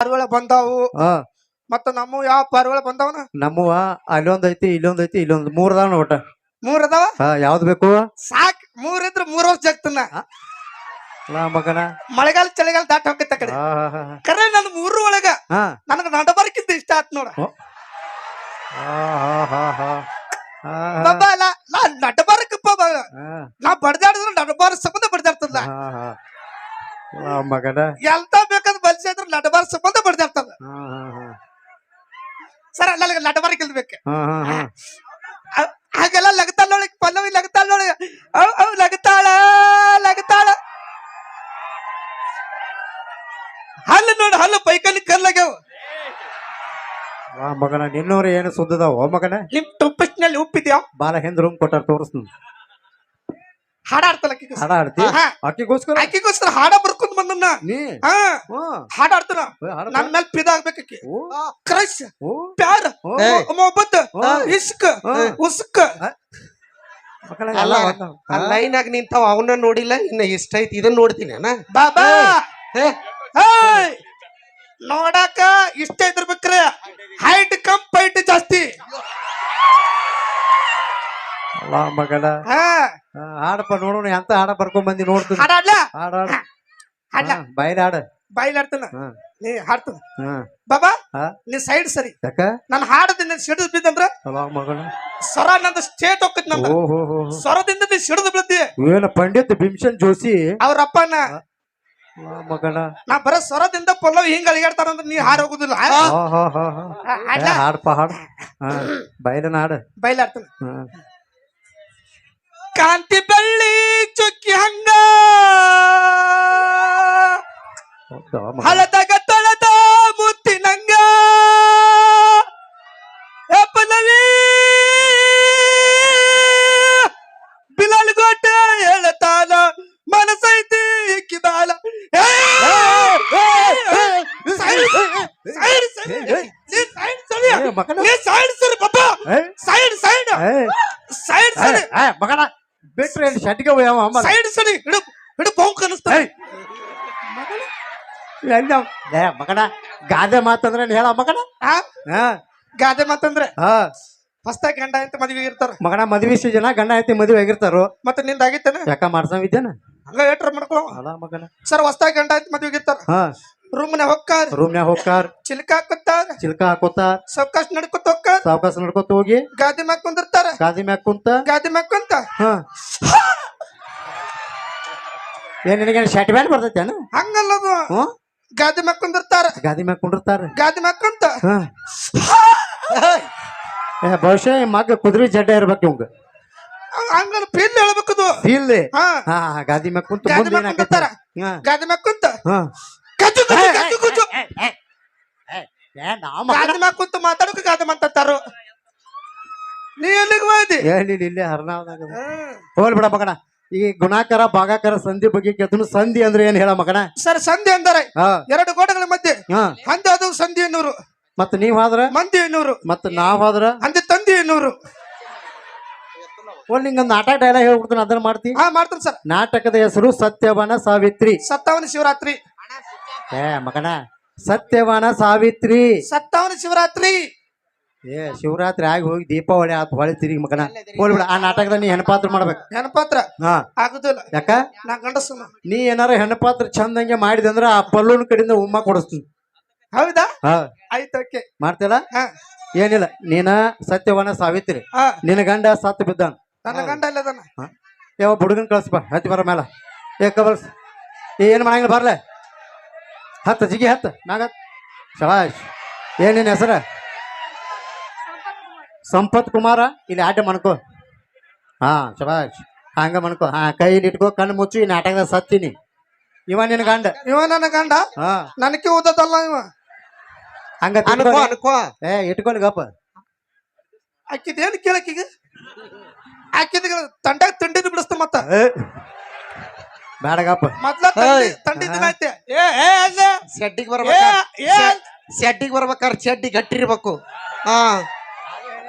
ಪಾರಿವಾಳ ಬಂದಾವು ಹಾ ಮತ್ತ ನಮ್ಮ ಯಾವ ಪಾರಿವಾಳ ಬಂದಾವನ ನಮ್ಮವ ಅಲ್ಲೊಂದೈತಿ ಇಲ್ಲೊಂದೈತಿ ಇಲ್ಲೊಂದ್ 3 ಅದಾವ ಒಟ್ಟ 3 ಅದಾವ ಹಾ ಯಾವ್ದು ಬೇಕು ಸಾಕ್ 3 ಇದ್ರ 3 ವರ್ಷ ಜಗ್ತನ ಮಗನ ಮಳೆಗಾಲ ಚಳಿಗಾಲ ದಾಟ ಹೋಗತ್ತ ಕಡೆ ಕರೆ ನನ್ 3 ಒಳಗ ನನಗ ನಡಬರ್ಕಿಂತ ಇಷ್ಟ ಆತ್ ನೋಡ ನಾ ನಡಬಾರಕಪ್ಪ ನಾ ಬಡ್ದಾಡಿದ್ರ ನಡಬಾರ ಸಂಬಂಧ ಬಡ್ದಾಡ್ತದ ಮಗನ ಎಂತ ಬೇಕಾದ್ ಬಲ್ಸಿ ಆದ್ರ ನಡಬಾರ ಸಂಬಂಧ ಬಡ್ದಾಡ್ತದ ಸರ್ ನನಗೆ ನಡಬಾರಕ್ ಇಲ್ಬೇಕು ಹಾಗೆಲ್ಲ ಲಗತಾಳ ನೋಡಿ ಪಲ್ಲವಿ ಲಗತಾಳ ನೋಡಿ ಅವ್ ಲಗತಾಳ ಲಗತಾಳ ಹಲ್ಲು ನೋಡು ಹಲ್ಲು ಪೈಕಲ್ಲಿ ಕಲ್ಲಾಗ್ಯಾವ ಮಗನ ನಿನ್ನವ್ರ ಏನು ಸುದ್ದದಾವ ಮಗನ ನಿಮ್ ಟೂತ್ಪೇಸ್ಟ್ನಲ್ಲಿ ಉಪ್ಪಿದ್ಯಾ ಬಾಲ ಹಿಂದ್ ರೂಮ್ ಕೊಟ್ಟಾರ ತೋರಿಸ್ತೀನಿ ಹಾಡಾಡ್ತಲ್ಲ ಹಾಡ ಆಡ್ತಿ ಅಕ್ಕಿಗೋಸ್ಕರ ಅಕ್ಕಿಗೋಸ್ಕರ ಹಾಡ ಬರ್ಕೊಂಡ್ ಬಂದನ್ನ ಹಾಡಾಡ್ತಾನ ನನ್ ಮೇಲೆ ಪಿದ ಆಗ್ಬೇಕಿ ಕ್ರಶ್ ಪ್ಯಾರ್ ಮೊಹಬ್ಬತ್ ಇಸ್ಕ್ ಉಸ್ಕ್ ಲೈನಾಗ ನಿಂತಾವ ಅವನ್ನ ನೋಡಿಲ್ಲ ಇನ್ನ ಇಷ್ಟ ಐತಿ ಇದನ್ನ ನೋಡ್ತೀನಿ ಅಣ್ಣ ಬಾಬಾ ನೋಡಾಕ ಇಷ್ಟ ಇದ್ರಬೇಕ್ರೆ ಹೈಟ್ ಕಮ್ ಪೈಟ್ ಜಾಸ್ತಿ ಮಗನ ಹಾಡಪ್ಪ ನೋಡೋಣ ಎಂತ ಹಾಡ ಬರ್ಕೊಂಡ್ ಬಂದಿ ನೋಡ್ತೀನಿ ಹಾಡಾಡ್ಲ ಹಾಡ ಬೈಲ್ ಹಾಡ ಬೈಲಾಡ್ತಾನ ನೀ ಹಾಡ್ತಾನ ಬಾಬಾ ನೀ ಸೈಡ್ ಸರಿ ನಾನು ಹಾಡದಿಂದ ಸಿಡಿದ್ ಬಿದ್ದಂದ್ರ ಮಗನ ಸ್ವರ ನಂದು ಸ್ಟೇಟ್ ಹೋಗ್ತದ ನಂದು ಸ್ವರದಿಂದ ನೀ ಸಿಡಿದು ಬಿಡ್ತಿ ಏನ ಪಂಡಿತ್ ಭೀಮಸೇನ್ ಜೋಶಿ ಅವ್ರಪ್ಪನ ಮಗನ ನಾ ಬರ ಸ್ವರದಿಂದ ಪಲ್ಲವಿ ಹಿಂಗ ಅಳಿಗಾಡ್ತಾರಂದ್ರ ನೀ ಹಾಡ್ ಹೋಗುದಿಲ್ಲ ಹಾಡಪ್ಪ ಹಾಡ ಬೈಲನ ಹಾಡ ಬೈಲಾಡ್ತಾನ ಕಾಂತಿ ಬೆಳ್ಳಿ ಚುಕ್ಕಿ ಹಂಗ ಹಳದಾಗ ತೊಳೆದ ಮುತ್ತಿನಂಗ ಪಲ್ಲವಿ ಬಿಲಾಲ್ ಗೋಟೆ ಹೇಳ್ತಾನ ಮನಸೈತಿ ಇಕ್ಕಿ ಬಾಲ ಮಗನ ಬಿಟ್ರೆ ಶೆಟ್ಗೆ ಸೈಡ್ ಸರಿ ಹಿಡು ಹಿಡು ಪೌಂಕ್ ಅನಿಸ್ತಾನೆ ಮಗನ ಗಾದೆ ಮಾತಂದ್ರೆ ಹೇಳ ಮಗನ ಗಾದೆ ಮಾತಂದ್ರೆ ಹೊಸ್ತಾಗಿ ಗಂಡ ಅಂತ ಮದ್ವೆ ಇರ್ತಾರ ಮಗನ ಮದ್ವಿ ಸೀಜನ ಗಂಡ ಐತಿ ಮದ್ವೆ ಆಗಿರ್ತಾರ ಮತ್ತೆ ನಿಂದ ಆಗಿತ್ತೇನ ಯಾಕ ಮಾಡ್ಸಂಗಿದ್ದೇನ ಹಂಗ ಏಟ್ರ ಮಾಡ್ಕೊ ಮಗನ ಸರ್ ಹೊಸ್ತಾಗಿ ಗಂಡ ಅಂತ ಮದ್ವೆ ಇರ್ತಾರ ರೂಮ್ನ್ಯಾಗ ಹೋಗ್ತಾರ ಚಿಲ್ಕ ಹಾಕೋತಾರ ಸಾವಕಾಶ ನಡ್ಕೊತ ಹೋಗ್ತಾರ ಸಾವಕಾಶ ನಡ್ಕೊತ ಹೋಗಿ ಗಾದಿ ಮ್ಯಾಗ ಕುಂದಿರ್ತಾರ ಗಾದಿ ಮ್ಯಾಗ ಕುಂತ ಏನ್ ನಿನಗೇನು ಶರ್ಟ್ ಬ್ಯಾಂಡ್ ಬರ್ತೈತೇನ ಹಂಗಲ್ಲದು ಗಾದಿ ಮ್ಯಾಗ ಕುಂದಿರ್ತಾರ ಗಾದಿ ಮ್ಯಾಗ ಕುಂಡಿರ್ತಾರ ಗಾದಿ ಮ್ಯಾಗ ಕುಂತ ಬಹುಶಃ ಮಗ ಕುದುರೆ ಜಡ್ಡ ಇರ್ಬೇಕು ಇವಂಗ ಹಂಗಲ್ಲ ಫೀಲ್ ಹೇಳ್ಬೇಕದು ಫೀಲ್ ಗಾದಿ ಮ್ಯಾಗ ಕುಂತ ಗಾದಿ ಮ್ಯಾಗ ಕುಂತ ಗಾದಿ ಮ್ಯಾಗ ಕುಂತ ಮಾತಾಡೋಕೆ ಗಾದಿ ಮಾತಾಡ್ತಾರ ನೀ ಎಲ್ಲಿಗೆ ಹೋಯ್ದಿ ಇಲ್ಲೇ ಹರ್ನಾವದಾಗ ಹೋಲ್ ಬಿಡ ಮಗನ ಈ ಗುಣಾಕಾರ ಭಾಗಾಕಾರ ಸಂಧಿ ಬಗ್ಗೆ ಕೇಳ್ತಾನು ಸಂಧಿ ಅಂದ್ರೆ ಏನ್ ಹೇಳ ಮಗನ ಸರ್ ಸಂಧಿ ಅಂದರೆ ಎರಡು ಗೋಡೆಗಳ ಮಧ್ಯೆ ಹಂದಿ ಅದು ಸಂಧಿ ಎನ್ನುವರು ಮತ್ತ ನೀವ್ ಆದ್ರ ಮಂದಿ ಎನ್ನುವರು ಮತ್ತ ನಾವ್ ಆದ್ರ ಹಂದಿ ತಂದಿ ಎನ್ನುವರು ನಿಂಗೊಂದು ನಾಟಕ ಡೈಲಾಗ್ ಹೇಳ್ಬಿಡ್ತಾನೆ ಅದನ್ನ ಮಾಡ್ತಿ ಮಾಡ್ತಾನೆ ಸರ್ ನಾಟಕದ ಹೆಸರು ಸತ್ಯವನ ಸಾವಿತ್ರಿ ಸತ್ತವನ ಶಿವರಾತ್ರಿ ಮಗನ ಸತ್ಯವನ ಸಾವಿತ್ರಿ ಸತ್ತವನ ಶಿವರಾತ್ರಿ ಶಿವರಾತ್ರಿ ಆಗಿ ಹೋಗಿ ದೀಪಾವಳಿ ಆತ್ ಹೊಳೆ ತಿರುಗಿ ಮಗನ ಹೋಗ್ಬಿಡ ಆ ನಾಟಕದ ನೀ ಹೆಣ್ಪಾತ್ರ ಮಾಡ್ಬೇಕು ಹೆಣ್ಪಾತ್ರ ಆಗುದಿಲ್ಲ ಯಾಕ ನಾ ಗಂಡಸು ನೀ ಏನಾರ ಹೆಣ್ಪಾತ್ರ ಚಂದಂಗೆ ಮಾಡಿದೆ ಅಂದ್ರ ಆ ಪಲ್ಲೂನ್ ಕಡೆಯಿಂದ ಉಮ್ಮ ಕೊಡಿಸ್ತೀನಿ ಹೌದಾ ಆಯ್ತು ಓಕೆ ಮಾಡ್ತಿಲ್ಲ ಏನಿಲ್ಲ ನೀನ ಸತ್ಯವನ ಸಾವಿತ್ರಿ ನಿನ್ನ ಗಂಡ ಸತ್ತು ಬಿದ್ದಾನ ನನ್ನ ಗಂಡ ಇಲ್ಲದನ ಯಾವ ಹುಡುಗನ್ ಕಳ್ಸಪ್ಪ ಹತ್ತಿ ಬರ ಮೇಲ ಕಬಲ್ಸ್ ಏನ್ ಮಾಡಂಗಿಲ್ಲ ಬರ್ಲೆ ಹತ್ತ ಜಿಗಿ ಹತ್ತ ಮ್ಯಾಗ ಶಬಾಷ್ ಏನಿನ ಹೆಸರ ಸಂಪತ್ ಕುಮಾರ ಇಲ್ಲಿ ಆಟ ಮಾಡ್ಕೋ ಶಬಾಷ್ ಹಂಗ ಮಾಡ್ಕೋ ಕೈಲಿ ಇಟ್ಕೋ ಕಣ್ಣು ಮುಚ್ಚಿ ನಾಟಕದ ಸತ್ತೀನಿ ಇವ ನಿನ್ ಗಂಡ ಇವ ನನ್ನ ಗಂಡ ನನಗೆ ಓದದಲ್ಲ ಇವ ಹಂಗ ಇಟ್ಕೊಳ್ಳಿ ಗಪ್ಪ ಆಕಿದೇನು ಕೇಳಕ್ಕೀಗ ಆಕಿದ ತಂಡಾಗ ತಂಡಿನ ಬಿಡಿಸ್ತ ಮತ್ತ ಬೇಡಗಪ್ಪ ಮೊದ್ಲ ತಂಡಿ ದಿನ ಐತೆ ಶೆಡ್ಡಿಗೆ ಬರ್ಬೇಕು ಶೆಡ್ಡಿಗೆ ಬರ್ಬೇಕಾರ ಶೆಡ್ಡಿ ಗಟ್ಟಿರ್ಬೇಕು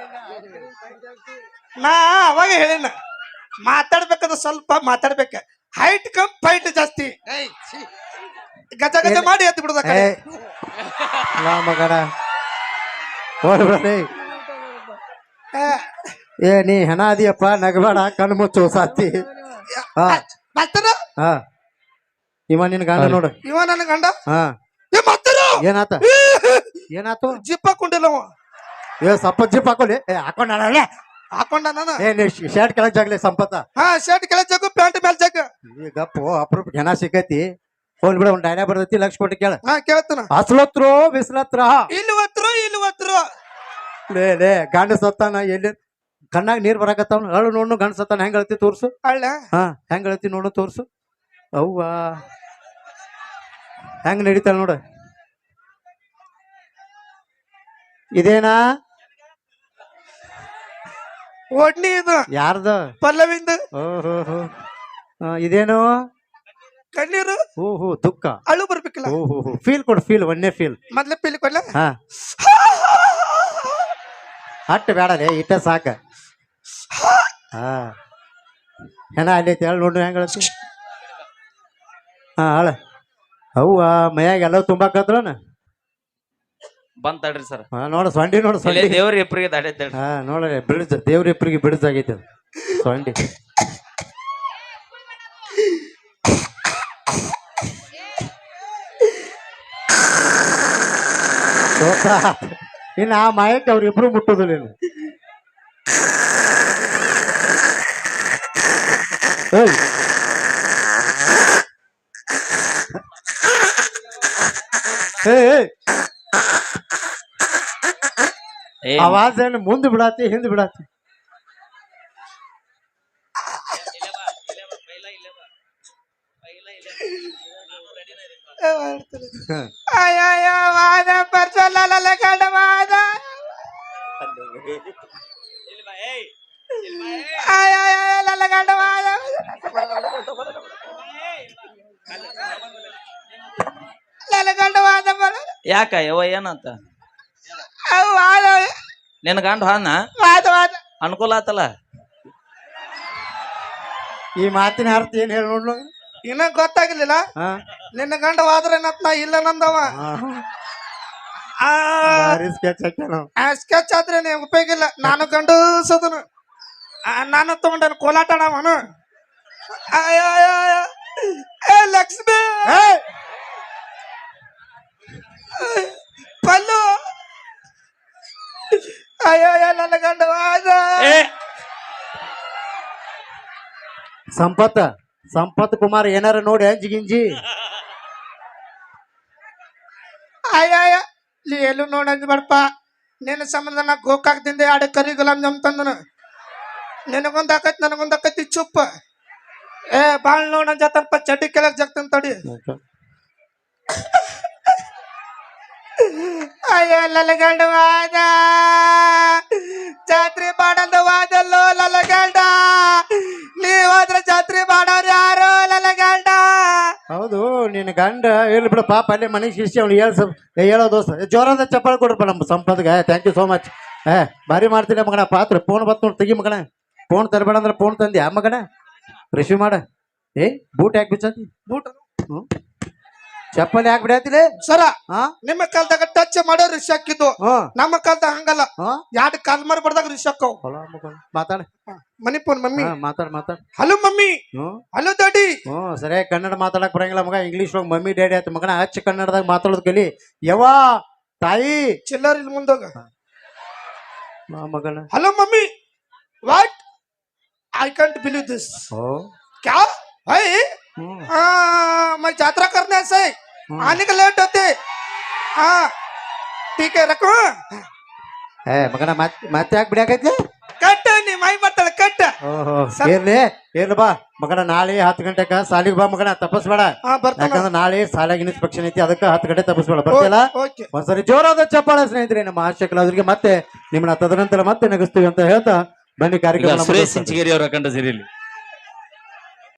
ನಾ ಅವಾಗ ಹೇಳಿನ ಮಾತಾಡ್ಬೇಕಾದ್ರೆ ಸ್ವಲ್ಪ ಮಾತಾಡ್ಬೇಕ ಹೈಟ್ ಕಮ್ ಫೈಟ್ ಜಾಸ್ತಿ ಗಜ ಗಜ ಮಾಡಿ ಎತ್ತು ಬಿಡುದ ಏ ಲಾ ಮಗನ ಹೋಲ್ ಬಿಡ್ರಿ. ಏ ನೀ ಹೆಣ ಅದಿಯಪ್ಪ ನಗಬೇಡ ಕಣ್ಣು ಮುಚ್ಚು ಸಾತಿ. ಹಾ ಬರ್ತಾನ ಹಾ ಇವ ನಿನ್ ಗಂಡ ನೋಡು. ಇವ ನನ್ನ ಗಂಡ ಹಾ ಏ ಬರ್ತಾನ ಏನಾತ ಏನಾತು? ಜಿಪ್ ಹಾಕೊಂಡಿಲ್ಲ ಅವ ಏ ಸಪ್ಪ ಜಿಪ್ ಹಾಕೊಲಿ. ಏ ಹಾಕೊಂಡ ಹಾಕೊಂಡ ನಾನು ಏ ನೀ ಶರ್ಟ್ ಕೆಳಗ್ ಜಾಗ್ಲಿ ಸಂಪತ್ತ. ಹಾ ಶರ್ಟ್ ಕೆಳ ಜಗ್ಗು ಪ್ಯಾಂಟ್ ಮೇಲ್ ಜಗ್ಗ. ಈ ಗಪ್ಪು ಅಪ್ರೂಪ ಹೆಣ ಸಿಕ್ಕೈತಿ. ಹೋಲ್ ಬಿಡ ಒಂದ್ ಡೈಲಾಗ್ ಬರ್ತೈತಿ ಲಕ್ಷ ಕೊಟ್ಟು ಕೇಳ. ಹಾ ಕೇಳ್ತಾನ ಹಸ್ಲತ್ರು ಬಿಸ್ಲತ್ರ ಇಲ್ಲಿ ಒತ್ರು ಲೇ ಗಂಡ ಸತ್ತಾನ ಎಲ್ಲಿ ಕಣ್ಣಾಗ ನೀರ್ ಬರಾಕತ್ತಾವ. ಅಳು ನೋಡು ಗಂಡ ಸತ್ತಾನ ಹೆಂಗ್ ಹೇಳ್ತಿ ತೋರ್ಸು. ಅಳ್ಳ ಹಾ ಹೆಂಗ್ ಹೇಳ್ತಿ ನೋಡು ತೋರ್ಸು. ಅವ್ವ ಹೆಂಗ್ ನಡೀತಾಳ ನೋಡ. ಇದೇನಾ ಒಡ್ನಿ ಇದು ಯಾರ್ದ? ಪಲ್ಲವಿಂದ ಓಹೋ ಇದೇನು? ಕಣ್ಣೀರು ಓಹೋ ದುಃಖ ಅಳು ಬರ್ಬೇಕಿಲ್ಲ. ಓಹೋ ಫೀಲ್ ಕೊಡು ಫೀಲ್ ಒನ್ನೇ ಫೀಲ್. ಮೊದ್ಲ ಪಿಲಿ ಕೊಡ್ಲ ಹಾ ಅಟ್ಟು ಬೇಡಲೇ ಇಟ್ಟ ಸಾಕ. ಹಾ ಹೆಣ ಅಲ್ಲಿ ಐತಿ ಹೇಳಿ ನೋಡ್ರಿ ಹೆಂಗ್ ಹೇಳ್ತಿ. ಹಾ ಹೇಳ. ಅವ್ವ ಮೈಯಾಗ ಎಲ್ಲ ತುಂಬಾಕತ್ರನ. ಬಂದ್ ತಡ್ರಿ ಸರ್. ಹಾ ನೋಡು ಸೊಂಡಿ ನೋಡು ಸೊಂಡಿ. ದೇವ್ರ ಇಬ್ಬರಿಗೆ ದಾಡೈತೆ. ಹಾ ನೋಡ್ರಿ ಬಿಡಿಸ್ ದೇವ್ರ ಇಬ್ಬರಿಗೆ ಬಿಡಿಸ್ ಆಗೈತಿ ಅದು ಸೊಂಡಿ. ಇನ್ನು ಆ ಮಾಯಕ್ಕೆ ಅವ್ರಿಬ್ರು ಮುಟ್ಟೋದಿಲ್ಲ ಇನ್ನು. ಏಯ್ ಏಯ್ ಆವಾಜ್ ಏನು ಮುಂದೆ ಬಿಡಾತಿ ಹಿಂದೆ ಬಿಡಾತಿ. ಅಯ್ಯಯ್ಯೋ ವಾದ ಪರ್ಸಲ್ಲ ಗಂಡ ವಾದ ಅಯ್ಯಯ್ಯೋ ಗಂಡ ವಾದ ಗಂಡ ವಾದ ಯಾಕ ಯವ ಏನಂತ ವಾದ ನಿನ್ ಗಂಡ ಹಾನ ವಾದ ವಾದ ಅನುಕೂಲ ಆತಲ್ಲ. ಈ ಮಾತಿನ ಅರ್ಥ ಏನ್ ಹೇಳಿ ನೋಡ್ಲು. ಇನ್ನ ಗೊತ್ತಾಗಿರ್ಲಿಲ್ಲ. ನಿನ್ನ ಗಂಡ ವಾದ್ರ ಏನತ್ ನಾ ಇಲ್ಲ ನಂದವ. ಸ್ಕೆಚ್ ಆದ್ರೆ ಉಪಯೋಗ ಇಲ್ಲ. ನಾನು ಗಂಡಸದನು ನಾನು ತಗೊಂಡನು ಕೋಲಾಟ ಅವನು. ಲಕ್ಷ್ಮಿ ಪಲ್ಲು ಅಯ್ಯೋ ನನ್ನ ಗಂಡ ವಾದ. ಸಂಪತ್ ಕುಮಾರ್ ಏನಾರ ನೋಡಿ ಗಿಂಜಿ. ಅಯ್ಯಯ್ಯ ಎಲ್ಲೂ ನೋಡಂಜ್ ಬಡಪ. ನಿನ್ನ ಸಂಬಂಧ ನಾ ಗೋಕಾಕ್ದಿಂದ 2 ಕರಿ ಗುಲಾಬ್ ಜಾಮ್ ತಂದನು. ನಿನಗೊಂದ್ ಆಕೈತಿ ನನಗೊಂದ್ ಆಕೈತಿ ಚುಪ್ಪ. ಏ ಬಾಳ್ ನೋಡಂಜ ತನಪ ಚಡ್ಡಿ ಕೆಳಗ್ ಜಗ್ತನ್ ತಡಿ. ಅಯ್ಯೋ ಲಲಗಂಡ ವಾದ ಜಾತ್ರೆ ಮಾಡಲ್ದ ವಾದಲ್ಲೋ ಲಲಗಂಡ. ನೀವಾದ್ರೆ ಜಾತ್ರೆ ಮಾಡೋರು ಯಾರೋ ಲಲಗಂಡ. ಹೌದು ನಿನ್ನ ಗಂಡ ಇಲ್ಲಿ ಬಿಡು ಪಾಪ ಅಲ್ಲೇ ಮನೆಗೆ ಶಿರ್ಸಿ ಅವ್ನು ಹೇಳೋ ದೋಸ್ತ ಜೋರಾದ ಚಪ್ಪಾಳೆ ಕೊಡ್ರಪ್ಪ ನಮ್ಮ ಸಂಪತ್ಗೆ. Thank you so much. ಭಾರಿ ಮಾಡ್ತೀನಿ ಮಗನ ಪಾತ್ರ. ಫೋನ್ ಬತ್ ನೋಡಿ ತೆಗಿ ಮಗನ. ಫೋನ್ ತರಬೇಡ ಅಂದ್ರೆ ಫೋನ್ ತಂದಿ ಆ ಮಗನ ರಿಸೀವ್ ಮಾಡ. ಏ ಬೂಟ್ ಯಾಕೆ ಬಿಚ್ಚತಿ? ಬೂಟ್ ಚಪ್ಪಲಿ ಯಾಕೆ ಬಿಡತಿಲ್ಲ ಸರ? ನಿಮ್ಮ ಕಾಲದಾಗ ಟಚ್ ಮಾಡೋ ರಿಶ್ ಹಾಕಿದ್ದು. ನಮ್ಮ ಕಾಲದಾಗ ಹಂಗಲ್ಲ. 2 ಕಾಲ್ ಮಾರಿ ಬಡ್ದಾಗ ರಿಶ್ ಹಾಕವ್. ಮಾತಾಡ ಮನಿ ಫೋನ್ ಮಮ್ಮಿ ಮಾತಾಡ. Hello mummy hello daddy. ಸರಿಯಾಗಿ ಕನ್ನಡ ಮಾತಾಡಕ್ ಬರಂಗಿಲ್ಲ ಮಗ. ಇಂಗ್ಲೀಷ್ ಒಳಗೆ ಮಮ್ಮಿ ಡ್ಯಾಡಿ ಆಯ್ತು ಮಗನ. ಹಚ್ಚ ಕನ್ನಡದಾಗ ಮಾತಾಡೋದ್ ಕಲಿ. ಯವ್ವಾ ತಾಯಿ ಚಿಲ್ಲರ್ ಇಲ್ಲಿ ಮುಂದೋಗ ಮಗನ. Hello mummy what I can't believe this. क्या भाई? मैं यात्रा करने से आने का लेट होते. हाँ ठीक है रखो. ಮಗನ ಮತ್ತೆ ಯಾಕೆ ಬಿಡಾಕೈತಿ? ಕಟ್ಟ ನೀ ಮೈ ಬರ್ತಾಳೆ ಕಟ್ಟ. ಇರ್ಲಿ ಬಾ ಮಗನ. ನಾಳೆ 10 ಗಂಟೆಕ ಸಾಲಿಗೆ ಬಾ ಮಗನ. ತಪ್ಪಸ್ಬೇಡ. ಯಾಕಂದ್ರೆ ನಾಳೆ ಸಾಲಾಗಿ ಇನ್ಸ್ಪೆಕ್ಷನ್ ಐತಿ. ಅದಕ್ಕೆ 10 ಗಂಟೆ ತಪ್ಪಸ್ಬೇಡ. ಬರ್ತಿಲ್ಲ ಒಂದ್ಸರಿ ಜೋರಾದ ಚಪ್ಪಾಳೆ ಸ್ನೇಹಿತರೆ ನಮ್ಮ ಹಾಸ್ಯ ಕಲಾವಿದರಿಗೆ. ಮತ್ತೆ ನಿಮ್ಮನ್ನ ತದನಂತರ ಮತ್ತೆ ನಗಿಸ್ತೀವಿ ಅಂತ ಹೇಳ್ತಾ ಬನ್ನಿ ಕಾರ್ಯಕ್ರಮ. ಸುರೇಶ್ ಸಿಂಚಗೇರಿ ಅವರ ಕಂಡ ಸಿರಿಲಿ.